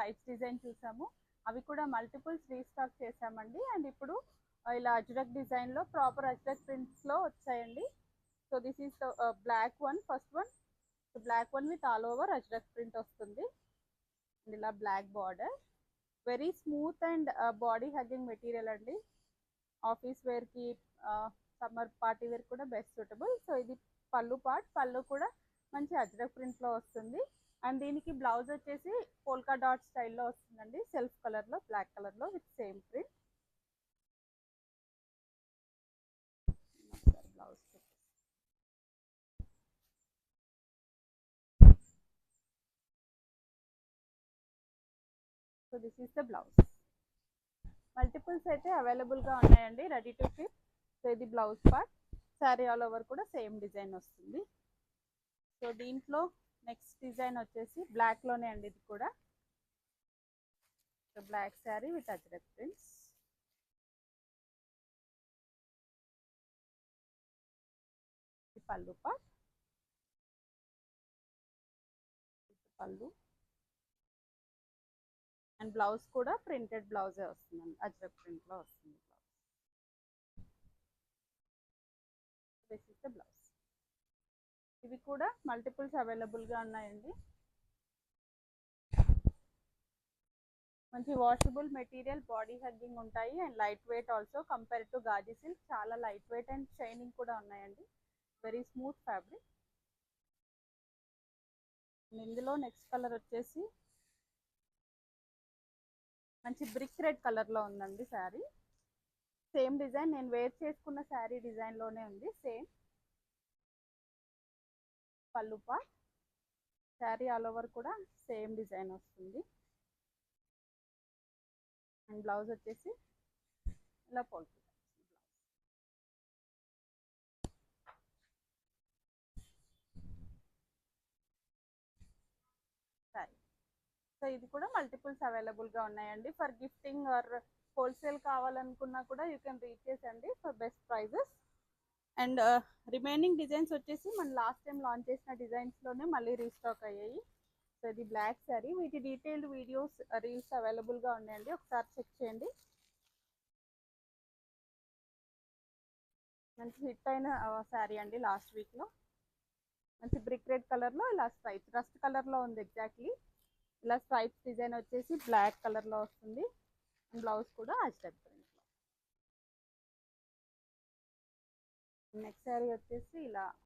Stripes design చూసాము, అవి కూడా మల్టిపుల్స్ రీస్టాక్ చేసామండి. అండ్ ఇప్పుడు ఇలా అజ్రక్ డిజైన్లో ప్రాపర్ అజ్రక్ ప్రింట్స్లో వచ్చాయండి. So this is the black one, first one. Black one with all over ajrak print వస్తుంది. అండ్ ఇలా black border, very smooth and body hugging material అండి. ఆఫీస్ వేర్కి, సమ్మర్ పార్టీ వేర్ కూడా బెస్ట్ సూటబుల్. సో ఇది pallu part, పళ్ళు కూడా మంచి అజ్రక్ ప్రింట్లో వస్తుంది. అండ్ దీనికి బ్లౌజ్ వచ్చేసి పోల్కా డాట్ స్టైల్లో వస్తుందండి, సెల్ఫ్ కలర్లో, బ్లాక్ కలర్లో with same print. Blouse so this is the blouse. Multiples అయితే అవైలబుల్గా ఉన్నాయండి, రెడీ టు ఫిట్. సో ఇది blouse part. Sari all over కూడా సేమ్ డిజైన్ వస్తుంది. సో దీంట్లో నెక్స్ట్ డిజైన్ వచ్చేసి బ్లాక్లోనే అండి, ఇది కూడా. So black sari with ajrak prints. Pallu part, pallu. And blouse కూడా ప్రింటెడ్ బ్లౌజే వస్తుందండి, అజ్రక్ ప్రింట్లో వస్తుంది blouse. This is the blouse. ఇవి కూడా మల్టిపుల్స్ అవైలబుల్గా ఉన్నాయండి. మంచి వాషబుల్ మెటీరియల్, బాడీ హగ్గింగ్ ఉంటాయి and light weight also compare to gaji silk. చాలా లైట్ వెయిట్ అండ్ షైనింగ్ కూడా ఉన్నాయండి, వెరీ స్మూత్ ఫ్యాబ్రిక్. ఇందులో నెక్స్ట్ కలర్ వచ్చేసి మంచి బ్రిక్ రెడ్ కలర్లో ఉందండి శారీ. సేమ్ డిజైన్, నేను వేర్ చేసుకున్న శారీ డిజైన్లోనే ఉంది same. Pallu part, sari all over కూడా సేమ్ డిజైన్ వస్తుంది. అండ్ బ్లౌజ్ వచ్చేసి ఇలా పోల్కి శారీ. సో ఇది కూడా మల్టిపుల్స్ అవైలబుల్గా ఉన్నాయండి. ఫర్ గిఫ్టింగ్ ఆర్ హోల్సేల్ కావాలనుకున్నా కూడా యూ కెన్ రీచ్ చేసండి for best prices. And remaining designs వచ్చేసి మనం లాస్ట్ టైం లాంచ్ చేసిన డిజైన్స్లోనే మళ్ళీ రీస్టాక్ అయ్యాయి. సో ఇది బ్లాక్ శారీ, వీటి డీటెయిల్డ్ వీడియోస్, రీల్స్ అవైలబుల్గా ఉన్నాయండి, ఒకసారి చెక్ చేయండి. మంచి హిట్ అయిన శారీ అండి లాస్ట్ వీక్లో. మంచి బ్రిక్ రెడ్ కలర్లో ఇలా స్ట్రైప్స్, రస్ట్ కలర్లో ఉంది ఎగ్జాక్ట్లీ. ఇలా స్ట్రైప్స్ డిజైన్ వచ్చేసి బ్లాక్ కలర్లో వస్తుంది. బ్లౌజ్ కూడా అజ్రక్ ప్రింట్లో. నెక్స్ట్ శారీ వచ్చేసి ఇలా